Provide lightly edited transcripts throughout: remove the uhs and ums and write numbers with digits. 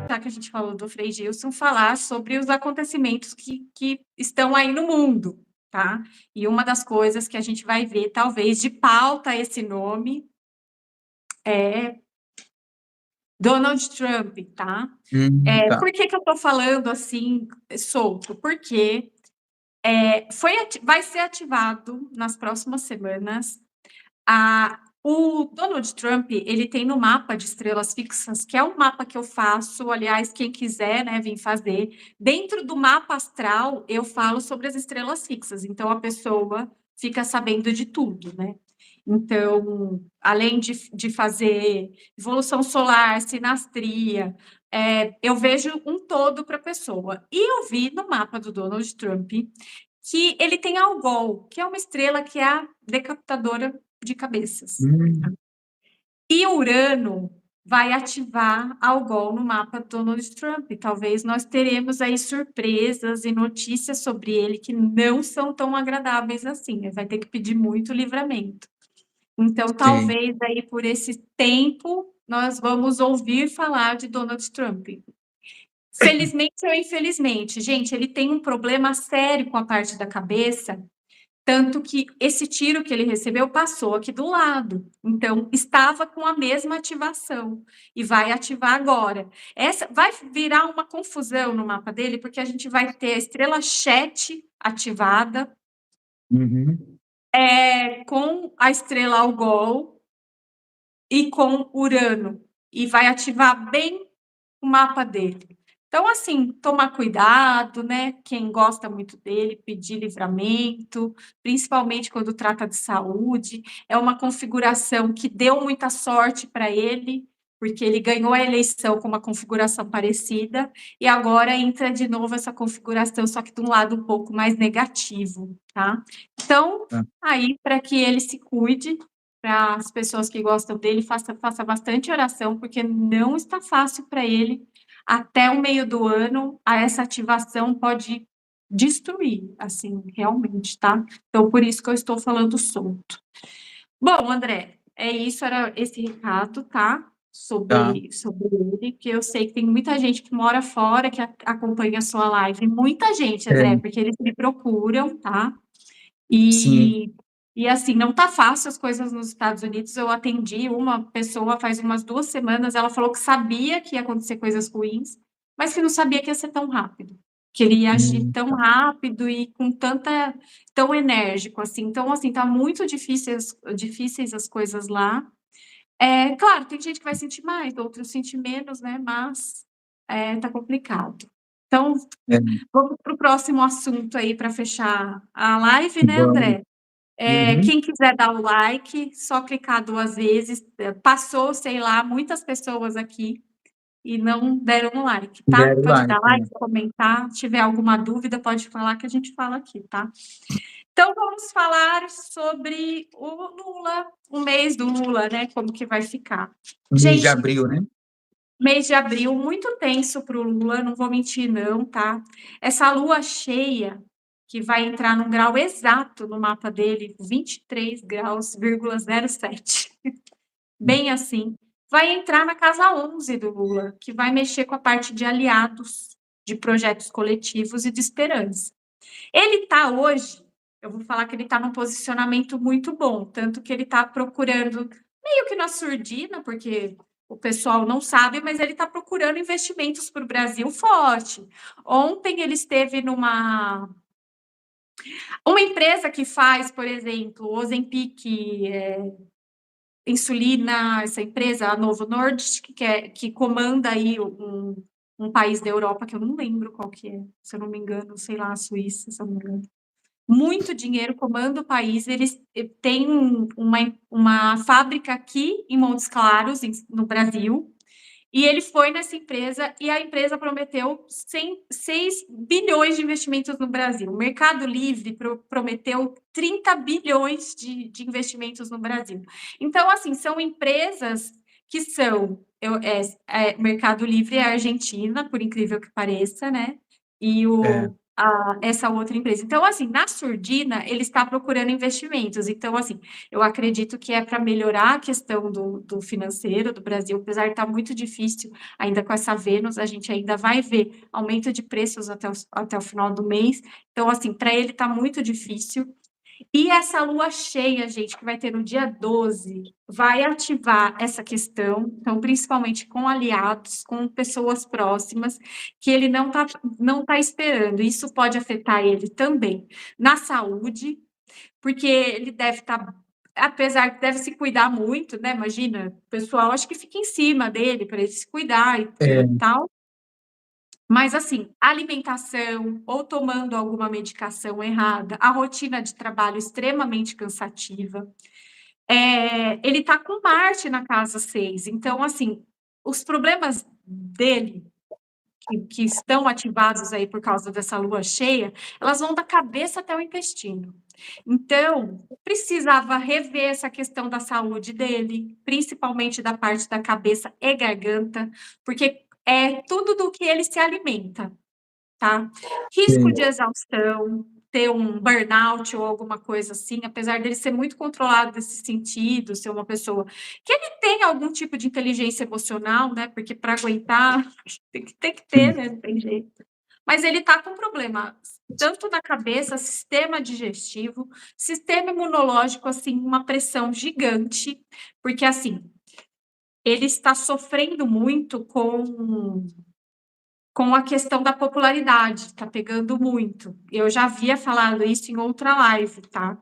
já que a gente falou do Frei Gilson, falar sobre os acontecimentos que estão aí no mundo, tá? E uma das coisas que a gente vai ver, talvez, de pauta esse nome, é Donald Trump, tá? Tá. Por que eu tô falando assim, solto? Porque vai ser ativado nas próximas semanas. O Donald Trump, ele tem no mapa de estrelas fixas, que é um mapa que eu faço, aliás, quem quiser, né, vir fazer. Dentro do mapa astral, eu falo sobre as estrelas fixas, então a pessoa fica sabendo de tudo, né? Então, além de fazer evolução solar, sinastria, eu vejo um todo para a pessoa. E eu vi no mapa do Donald Trump que ele tem Algol, que é uma estrela que é a decapitadora de cabeças. Hum, E Urano vai ativar Algol no mapa do Donald Trump. Talvez nós teremos aí surpresas e notícias sobre ele que não são tão agradáveis assim. Ele vai ter que pedir muito livramento. Então, sim. talvez aí por esse tempo nós vamos ouvir falar de Donald Trump. Felizmente ou infelizmente, gente, ele tem um problema sério com a parte da cabeça, tanto que esse tiro que ele recebeu passou aqui do lado. Então, estava com a mesma ativação e vai ativar agora. Essa vai virar uma confusão no mapa dele, porque a gente vai ter a estrela Chet ativada, Uhum. com a estrela Algol e com Urano, e vai ativar bem o mapa dele. Então, assim, tomar cuidado, né? Quem gosta muito dele, pedir livramento, principalmente quando trata de saúde. É uma configuração que deu muita sorte para ele, porque ele ganhou a eleição com uma configuração parecida, e agora entra de novo essa configuração, só que de um lado um pouco mais negativo, tá? Então, Tá. aí, para que ele se cuide, para as pessoas que gostam dele, faça bastante oração, porque não está fácil para ele. Até o meio do ano, essa ativação pode destruir, assim, realmente, tá? Então, por isso que eu estou falando solto. Bom, André, é isso, era esse recado, tá? Tá. Sobre ele, que eu sei que tem muita gente que mora fora, que acompanha a sua live. Muita gente, André, É, porque eles me procuram, tá? sim. E assim, não tá fácil as coisas nos Estados Unidos. Eu atendi uma pessoa faz umas 2 semanas, ela falou que sabia que ia acontecer coisas ruins, mas que não sabia que ia ser tão rápido, que ele ia agir tão Tá. rápido e com tão enérgico, assim. Então, assim, tá muito difíceis as coisas lá. Claro, tem gente que vai sentir mais, outros sentir menos, né? Mas tá complicado. Então, É, vamos para o próximo assunto aí para fechar a live, né, vamos. André? Uhum. Quem quiser dar o like, só clicar 2 vezes. Passou, sei lá, muitas pessoas aqui e não deram o like, tá? Deram Pode dar like, like, né? comentar. Se tiver alguma dúvida, pode falar que a gente fala aqui, tá? Então, vamos falar sobre o Lula, o mês do Lula, né? Como que vai ficar. Mês de Gente, abril, né? mês de abril, muito tenso para o Lula, não vou mentir, não, tá? Essa lua cheia, que vai entrar num grau exato no mapa dele, 23 graus,07, bem assim, vai entrar na casa 11 do Lula, que vai mexer com a parte de aliados, de projetos coletivos e de esperança. Ele está hoje, eu vou falar que ele está num posicionamento muito bom, tanto que ele está procurando, meio que na surdina, porque o pessoal não sabe, mas ele está procurando investimentos para o Brasil forte. Ontem ele esteve uma empresa que faz, por exemplo, Ozempic, insulina, essa empresa, a Novo Nordisk, que comanda aí um país da Europa, que eu não lembro qual que é, se eu não me engano, sei lá, a Suíça, se eu não me engano. Muito dinheiro, comanda o país. Eles têm uma fábrica aqui em Montes Claros, no Brasil, e ele foi nessa empresa e a empresa prometeu 6 bilhões de investimentos no Brasil. O Mercado Livre prometeu 30 bilhões de investimentos no Brasil. Então, assim, são empresas que são. Mercado Livre é a Argentina, por incrível que pareça, né? E É. essa outra empresa. Então, assim, na surdina, ele está procurando investimentos. Então, assim, eu acredito que é para melhorar a questão do financeiro do Brasil, apesar de estar muito difícil ainda com essa Vênus, a gente ainda vai ver aumento de preços até o final do mês. Então, assim, para ele está muito difícil. E essa lua cheia, gente, que vai ter no dia 12, vai ativar essa questão, então, principalmente com aliados, com pessoas próximas, que ele não tá esperando. Isso pode afetar ele também na saúde, porque ele deve estar, apesar que deve se cuidar muito, né? Imagina, o pessoal acho que fica em cima dele para ele se cuidar e É, tal. Mas, assim, alimentação ou tomando alguma medicação errada, a rotina de trabalho extremamente cansativa. Ele está com Marte na casa 6, então, assim, os problemas dele, que estão ativados aí por causa dessa lua cheia, elas vão da cabeça até o intestino. Então, precisava rever essa questão da saúde dele, principalmente da parte da cabeça e garganta, porque é tudo do que ele se alimenta. Tá? Risco sim, de exaustão, ter um burnout ou alguma coisa assim, apesar dele ser muito controlado nesse sentido, ser uma pessoa que ele tem algum tipo de inteligência emocional, né? Porque para aguentar tem que ter, sim. né? Não tem jeito. Mas ele tá com problema tanto na cabeça, sistema digestivo, sistema imunológico, assim, uma pressão gigante, porque assim, ele está sofrendo muito com a questão da popularidade, está pegando muito. Eu já havia falado isso em outra live, tá?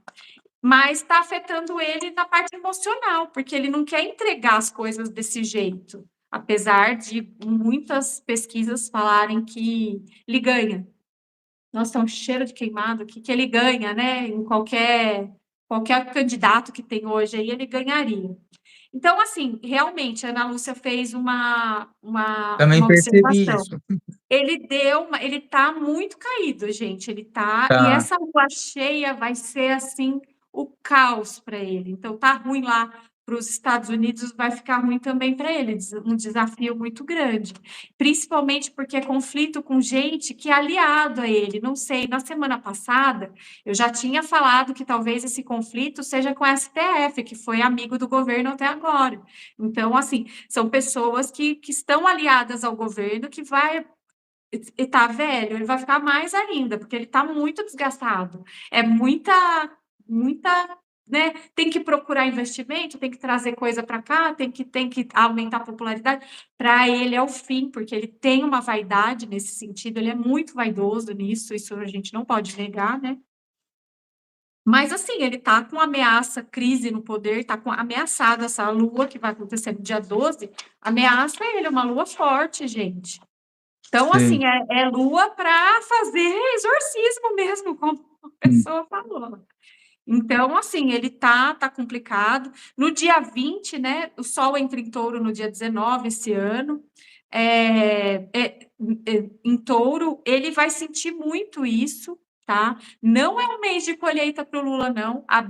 Mas está afetando ele na parte emocional, porque ele não quer entregar as coisas desse jeito, apesar de muitas pesquisas falarem que ele ganha. Nossa, é um cheiro de queimado aqui, que ele ganha, né? Em qualquer candidato que tem hoje aí, ele ganharia. Então, assim, realmente, a Ana Lúcia fez Também uma percebi observação. isso. Ele tá muito caído, gente, ele tá, e Tá, essa lua cheia vai ser, assim, o caos para ele. Então tá ruim lá para os Estados Unidos, vai ficar ruim também para ele, um desafio muito grande. Principalmente porque é conflito com gente que é aliado a ele. Não sei, na semana passada eu já tinha falado que talvez esse conflito seja com a STF, que foi amigo do governo até agora. Então, assim, são pessoas que estão aliadas ao governo, que vai e tá velho, ele vai ficar mais ainda, porque ele tá muito desgastado. É muita, né? Tem que procurar investimento, tem que trazer coisa para cá, tem que aumentar a popularidade. Para ele é o fim, porque ele tem uma vaidade nesse sentido, ele é muito vaidoso nisso, isso a gente não pode negar, né? Mas assim, ele tá com ameaça, crise no poder, tá com ameaçado essa lua que vai acontecer no dia 12, ameaça ele, é uma lua forte, gente. Então, assim, sim. é lua para fazer exorcismo mesmo, como a Hum. pessoa falou. Então, assim, ele tá complicado. No dia 20, né, o Sol entra em Touro no dia 19 esse ano. Em Touro, ele vai sentir muito isso, tá? Não é um mês de colheita para o Lula, não. A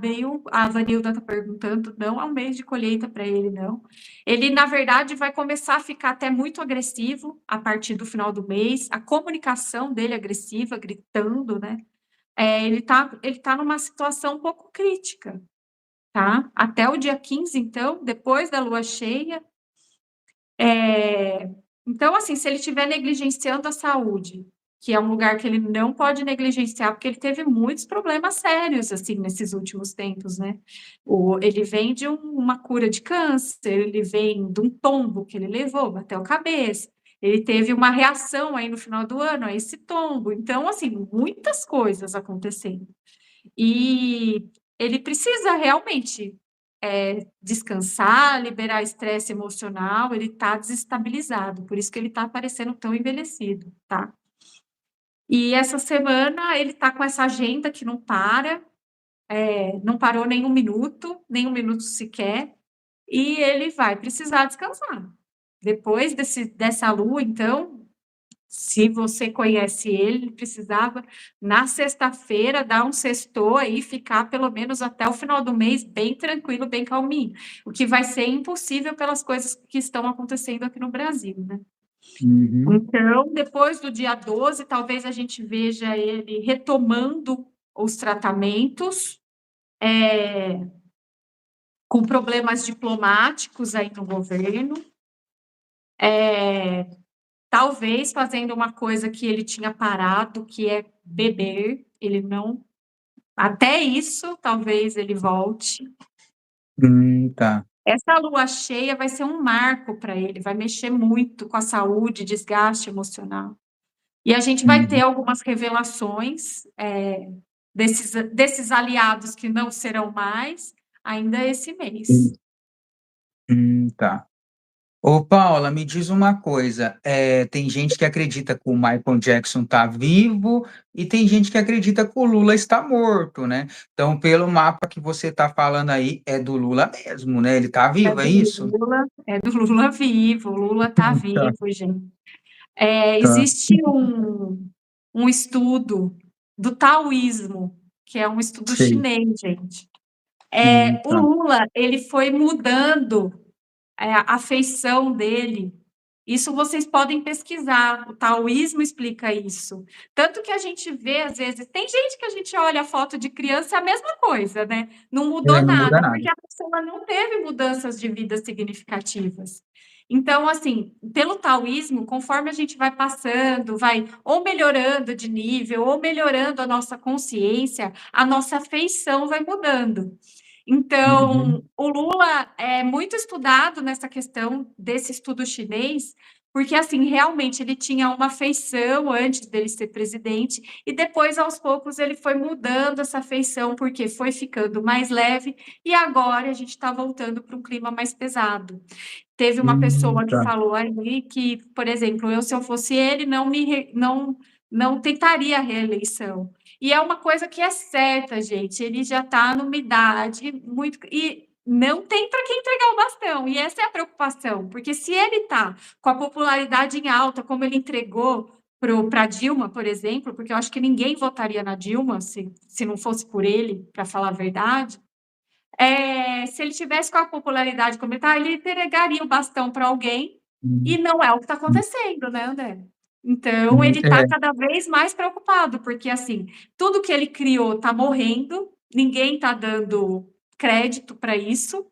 Vanilda está perguntando, não é um mês de colheita para ele, não. Ele, na verdade, vai começar a ficar até muito agressivo a partir do final do mês. A comunicação dele é agressiva, gritando, né? Ele tá numa situação um pouco crítica, tá? Até o dia 15, então, depois da lua cheia. Então, assim, se ele estiver negligenciando a saúde, que é um lugar que ele não pode negligenciar, porque ele teve muitos problemas sérios, assim, nesses últimos tempos, né? Ele vem de uma cura de câncer, ele vem de um tombo que ele levou, bateu a cabeça. Ele teve uma reação aí no final do ano a esse tombo. Então, assim, muitas coisas acontecendo. E ele precisa realmente descansar, liberar estresse emocional, ele está desestabilizado, por isso que ele está parecendo tão envelhecido, tá? E essa semana ele está com essa agenda que não para, não parou nem um minuto sequer, e ele vai precisar descansar. Depois dessa lua, então, se você conhece ele precisava, na sexta-feira, dar um sextou aí, ficar pelo menos até o final do mês bem tranquilo, bem calminho. O que vai ser impossível pelas coisas que estão acontecendo aqui no Brasil, né? Uhum. Então, depois do dia 12, talvez a gente veja ele retomando os tratamentos, com problemas diplomáticos aí no governo, talvez fazendo uma coisa que ele tinha parado, que é beber, ele não... Até isso, talvez ele volte. Tá. Essa lua cheia vai ser um marco para ele, vai mexer muito com a saúde, desgaste emocional. E a gente vai ter Uhum. algumas revelações desses aliados que não serão mais, ainda esse mês. Tá. Ô, Paula, me diz uma coisa. Tem gente que acredita que o Michael Jackson está vivo e tem gente que acredita que o Lula está morto, né? Então, pelo mapa que você está falando aí, é do Lula mesmo, né? Ele está vivo, é isso? É do Lula vivo, o Lula está Tá, vivo, gente. tá. Existe um estudo do taoísmo, que é um estudo Sei. chinês, gente. O Tá. Lula, ele foi mudando a feição dele. Isso vocês podem pesquisar, o taoísmo explica isso. Tanto que a gente vê, às vezes, tem gente que a gente olha a foto de criança, é a mesma coisa, né? Não mudou Não muda nada, nada. porque a pessoa não teve mudanças de vida significativas. Então, assim, pelo taoísmo, conforme a gente vai passando, vai ou melhorando de nível, ou melhorando a nossa consciência, a nossa feição vai mudando. Então, Uhum. o Lula é muito estudado nessa questão desse estudo chinês, porque, assim, realmente ele tinha uma feição antes dele ser presidente, e depois, aos poucos, ele foi mudando essa feição, porque foi ficando mais leve, e agora a gente está voltando para um clima mais pesado. Teve uma pessoa que Tá. falou ali que, por exemplo, eu, se eu fosse ele, não tentaria a reeleição. E é uma coisa que é certa, gente. Ele já está numa idade muito. E não tem para quem entregar o bastão. E essa é a preocupação, porque se ele está com a popularidade em alta, como ele entregou para Dilma, por exemplo, porque eu acho que ninguém votaria na Dilma se não fosse por ele, para falar a verdade. Se ele tivesse com a popularidade como ele está, ele entregaria o bastão para alguém, e Uhum. não é o que está acontecendo, né, André? Então, ele está É. cada vez mais preocupado, porque, assim, tudo que ele criou está morrendo, ninguém está dando crédito para isso.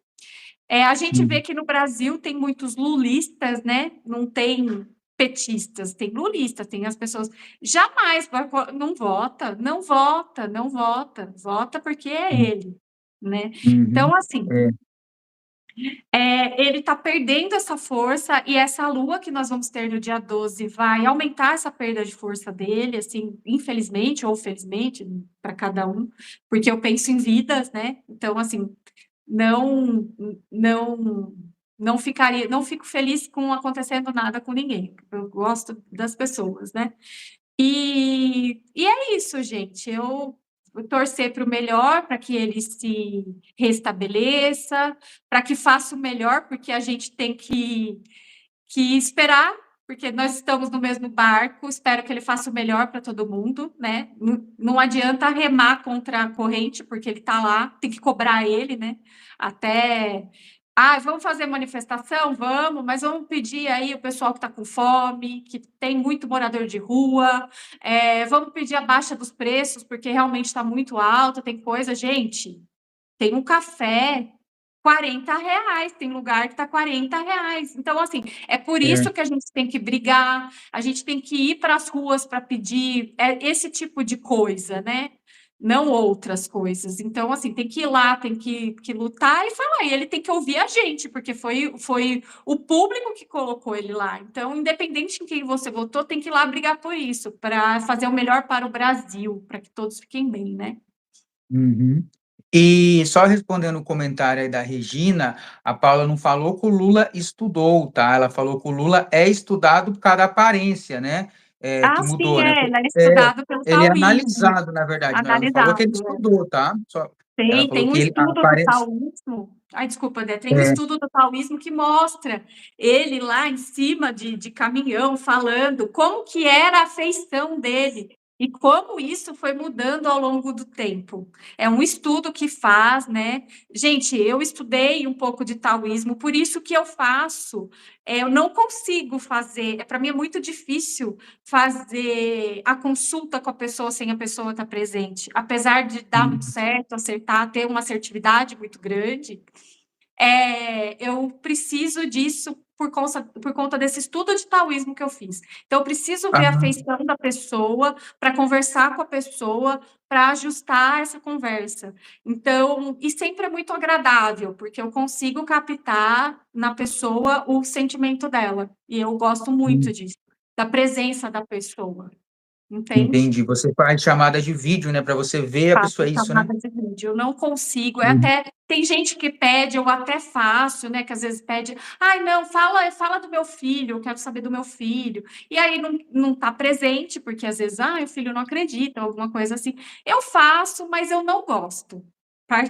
A gente vê Uhum. que no Brasil tem muitos lulistas, né? Não tem petistas, tem lulistas, tem as pessoas... Jamais não vota, não vota, não vota, vota porque é ele, né? Uhum. Então, assim, É. ele está perdendo essa força, e essa lua que nós vamos ter no dia 12 vai aumentar essa perda de força dele, assim, infelizmente ou felizmente, para cada um, porque eu penso em vidas, né? Então, assim, não, não, não fico feliz com acontecendo nada com ninguém. Eu gosto das pessoas, né? E é isso, gente. Eu vou torcer para o melhor, para que ele se restabeleça, para que faça o melhor, porque a gente tem que esperar, porque nós estamos no mesmo barco. Espero que ele faça o melhor para todo mundo, né? Não adianta remar contra a corrente, porque ele está lá, tem que cobrar ele, né? Até. Vamos fazer manifestação? Vamos, mas vamos pedir aí o pessoal que está com fome, que tem muito morador de rua, vamos pedir a baixa dos preços, porque realmente está muito alto, tem coisa. Gente, tem um café R$ 40, tem lugar que está R$ 40. Então, assim, é por É. isso que a gente tem que brigar, a gente tem que ir para as ruas para pedir esse tipo de coisa, né? Não outras coisas. Então, assim, tem que ir lá, tem que lutar e falar. E ele tem que ouvir a gente, porque foi o público que colocou ele lá. Então, independente em quem você votou, tem que ir lá brigar por isso, para fazer o melhor para o Brasil, para que todos fiquem bem, né? Uhum. E só respondendo o comentário aí da Regina, a Paula não falou que o Lula estudou, tá? Ela falou que o Lula é estudado por causa da aparência, né? Que Sim, mudou, né? ele é É, estudado pelo ele é taoísmo, analisado, na verdade, não, ela não falou que ele analisado. estudou, tá? Ela falou Tem um que ele, a estudo do aparência. taoísmo. Ai, desculpa, André, tem um É, estudo do taoísmo que mostra ele lá em cima de caminhão falando como que era a feição dele. E como isso foi mudando ao longo do tempo. É um estudo que faz, né? Gente, eu estudei um pouco de taoísmo, por isso que eu faço. Eu não consigo fazer, para mim é muito difícil fazer a consulta com a pessoa sem a pessoa estar presente. Apesar de dar muito Hum, certo, acertar, ter uma assertividade muito grande, eu preciso disso por conta desse estudo de taoísmo que eu fiz. Então, eu preciso ver a ah, feição da pessoa, para conversar com a pessoa, para ajustar essa conversa. Então, e sempre é muito agradável, porque eu consigo captar na pessoa o sentimento dela. E eu gosto muito hum. disso, da presença da pessoa, entende? Entendi. Você faz chamada de vídeo, né, para você ver a Faço pessoa, é isso, né? chamada de vídeo, eu não consigo, Uhum. até tem gente que pede, eu até faço, né, que às vezes pede: "Ai não, fala do meu filho, eu quero saber do meu filho", e aí não tá presente, porque às vezes, o filho não acredita, alguma coisa assim. Eu faço, mas eu não gosto,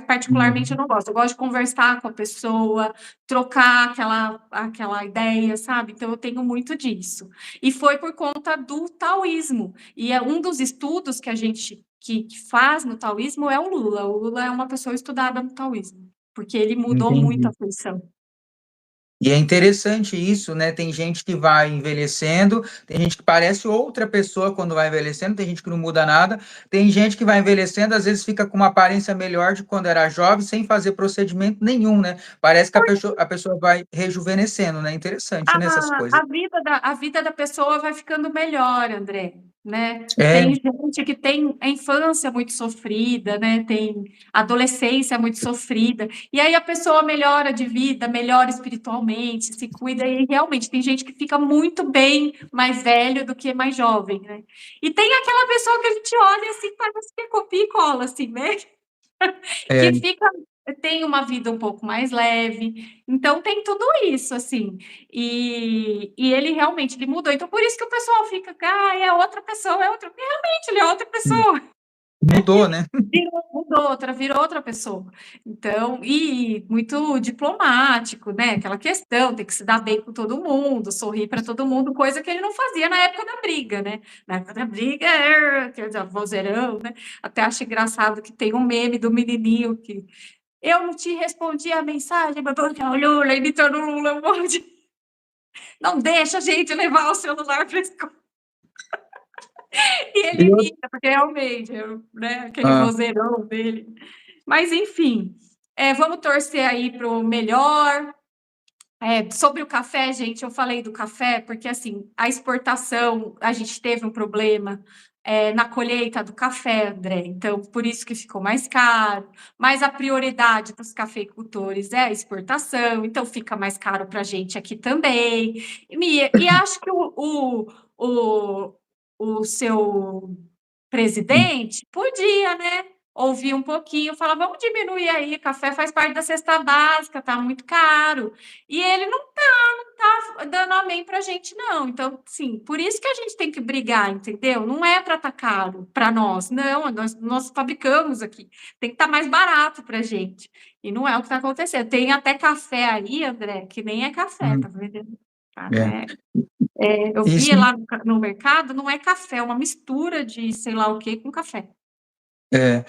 particularmente eu Uhum. não gosto, eu gosto de conversar com a pessoa, trocar aquela ideia, sabe, então eu tenho muito disso. E foi por conta do taoísmo, e é um dos estudos que a gente que faz no taoísmo é o Lula. O Lula é uma pessoa estudada no taoísmo, porque ele mudou muito a Entendi. feição. E é interessante isso, né? Tem gente que vai envelhecendo, tem gente que parece outra pessoa quando vai envelhecendo, tem gente que não muda nada, tem gente que vai envelhecendo, às vezes fica com uma aparência melhor de quando era jovem, sem fazer procedimento nenhum, né? Parece que a pessoa vai rejuvenescendo, né? Interessante, né? Essas coisas. A vida da pessoa vai ficando melhor, André, né? É, Tem gente que tem a infância muito sofrida, né? Tem adolescência muito sofrida, e aí a pessoa melhora de vida, melhora espiritualmente, se cuida, e realmente tem gente que fica muito bem mais velho do que mais jovem, né? E tem aquela pessoa que a gente olha assim, parece que é copia e cola, assim, né? é, Que tem uma vida um pouco mais leve, então tem tudo isso, assim, e ele realmente, ele mudou, então por isso que o pessoal fica: é outra pessoa, é outra", realmente ele é outra pessoa, mudou, né? virou outra pessoa. Então, e muito diplomático, né, aquela questão, tem que se dar bem com todo mundo, sorrir para todo mundo, coisa que ele não fazia na época da briga, né, na época da briga, quer dizer, vozeirão, né, até acho engraçado que tem um meme do menininho que: "Eu não te respondi a mensagem, mas porque o Lula", imitando o Lula, um monte. "Não deixa a gente levar o celular para escola". E ele E eu, imita, porque realmente, né, aquele ah, vozeirão dele. Mas enfim, vamos torcer aí para o melhor. Sobre o café, gente, eu falei do café porque, assim, a exportação, a gente teve um problema, na colheita do café, André, então por isso que ficou mais caro, mas a prioridade dos cafeicultores é a exportação, então fica mais caro para a gente aqui também. E acho que o o seu presidente podia, né, ouvir um pouquinho, falar: "Vamos diminuir aí, café faz parte da cesta básica, tá muito caro". E ele não tá dando amém pra gente não. Então, sim, por isso que a gente tem que brigar, entendeu? Não é para estar caro para nós, não, nós fabricamos aqui, tem que estar mais barato pra gente. E não é o que está acontecendo. Tem até café aí, André, que nem é café, hum, tá vendendo, tá, não é. é, eu E vi se, lá no mercado, não é café, é uma mistura de sei lá o que com café. é,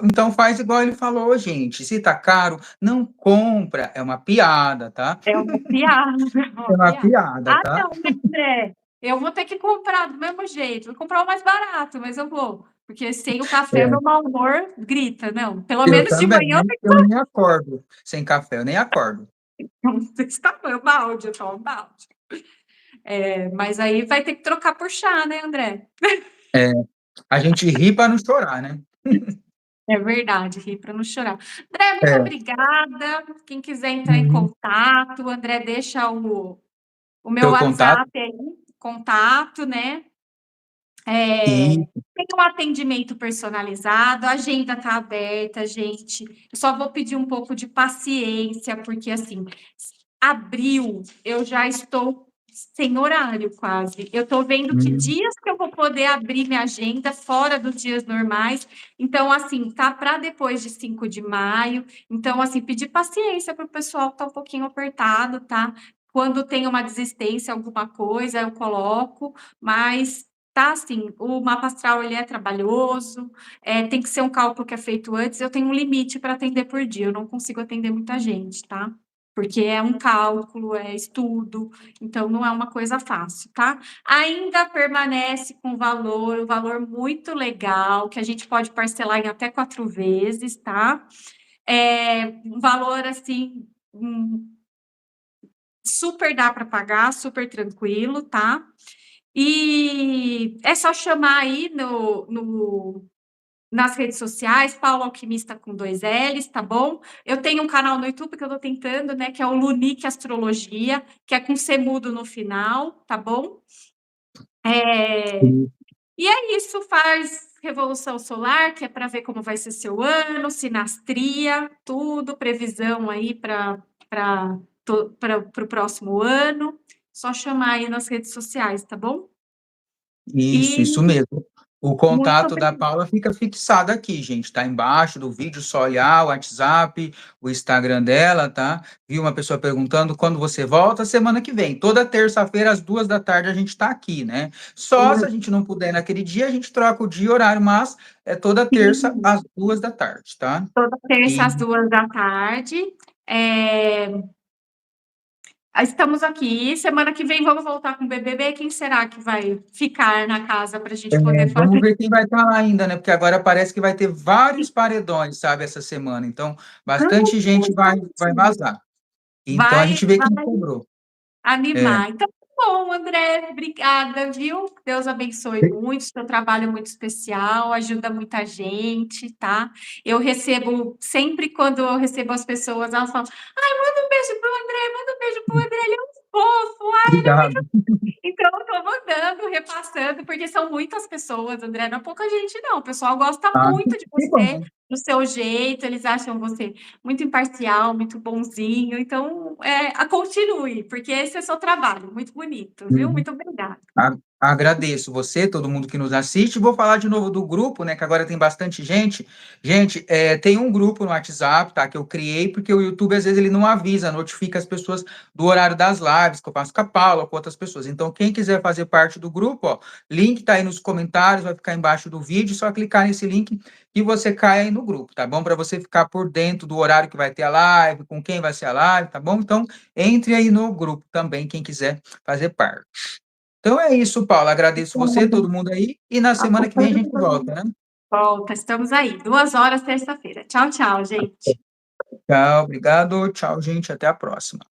então faz igual ele falou, gente. Se tá caro, não compra. É uma piada, tá? É uma piada, é É uma uma piada. piada, tá? Não, né, André? Eu vou ter que comprar do mesmo jeito, vou comprar o mais barato, mas eu vou, porque sem o café meu É, mau humor grita, não, pelo eu menos de também, manhã né? eu tenho Eu nem acordo sem café, eu nem acordo. que tomar desse tamanho, balde, eu tomo balde. Mas aí vai ter que trocar por chá, né, André? É, a gente ri para não chorar, né? É verdade, ri para não chorar. André, muito É. obrigada. Quem quiser entrar em Uhum. contato, o André deixa o meu Teu contato WhatsApp aí, contato, né? e Tem um atendimento personalizado, a agenda está aberta, gente. Eu só vou pedir um pouco de paciência, porque assim, abril eu já estou sem horário quase. Eu estou vendo que hum, dias que eu vou poder abrir minha agenda fora dos dias normais. Então, assim, tá para depois de 5 de maio. Então, assim, pedir paciência para o pessoal que tá um pouquinho apertado, tá? Quando tem uma desistência, alguma coisa, eu coloco, mas tá? Assim, o mapa astral ele é trabalhoso, tem que ser um cálculo que é feito antes, eu tenho um limite para atender por dia, eu não consigo atender muita gente, tá? Porque é um cálculo, é estudo, então não é uma coisa fácil, tá? Ainda permanece com valor, um valor muito legal, que a gente pode parcelar em até 4 vezes, tá? Um valor assim, super dá para pagar, super tranquilo, tá? E é só chamar aí nas redes sociais, Paulo Alquimista com 2 L's, tá bom? Eu tenho um canal no YouTube que eu tô tentando, né, que é o Lunique Astrologia, que é com C mudo no final, tá bom? E é isso, faz revolução solar, que é para ver como vai ser seu ano, sinastria, tudo, previsão aí para o próximo ano. Só chamar aí nas redes sociais, tá bom? Isso E mesmo. O muito contato da obrigada. Paula fica fixado aqui, gente, tá embaixo do vídeo, só olhar o WhatsApp, o Instagram dela, tá? Vi uma pessoa perguntando quando você volta, semana que vem. Toda terça-feira, às 2 da tarde, a gente tá aqui, né? Só se a gente não puder naquele dia, a gente troca o dia e horário, mas é toda terça, Sim, às 2 da tarde, tá? toda terça E às 2 da tarde. Estamos aqui. Semana que vem vamos voltar com o BBB. Quem será que vai ficar na casa para a gente poder vamos fazer? ver quem vai estar lá ainda, né? Porque agora parece que vai ter vários paredões, sabe, essa semana. Então, bastante gente vai vazar. Então, a Vai, gente vê quem vai sobrou. É. animar. Então, tá bom, André. Obrigada, viu? Deus abençoe muito. Seu trabalho é muito especial, ajuda muita gente, tá? Eu recebo, sempre quando eu recebo as pessoas, elas falam: ai, manda um beijo pro André, manda um beijo pro André, ele é um fofo. Obrigado. Então, eu tô mandando, repassando, porque são muitas pessoas, André, não é pouca gente, não. O pessoal gosta Ah, muito de que você, bom. do seu jeito, eles acham você muito imparcial, muito bonzinho. Então, continue, porque esse é o seu trabalho, muito bonito, viu? Uhum. Muito obrigada. Agradeço você, todo mundo que nos assiste. Vou falar de novo do grupo, né? Que agora tem bastante gente. Gente, tem um grupo no WhatsApp, tá? Que eu criei, porque o YouTube, às vezes, ele não avisa, notifica as pessoas do horário das lives, que eu faço com a Paula, com outras pessoas. Então, quem quiser fazer parte do grupo, ó, link tá aí nos comentários, vai ficar embaixo do vídeo, só clicar nesse link e você cai aí no grupo, tá bom? Para você ficar por dentro do horário que vai ter a live, com quem vai ser a live, tá bom? Então, entre aí no grupo também, quem quiser fazer parte. Então é isso, Paula. Agradeço você, todo mundo aí, e na semana que vem a gente volta, né? Volta, estamos aí. 2 horas, terça-feira. Tchau, tchau, gente. Tchau, obrigado. Tchau, gente. Até a próxima.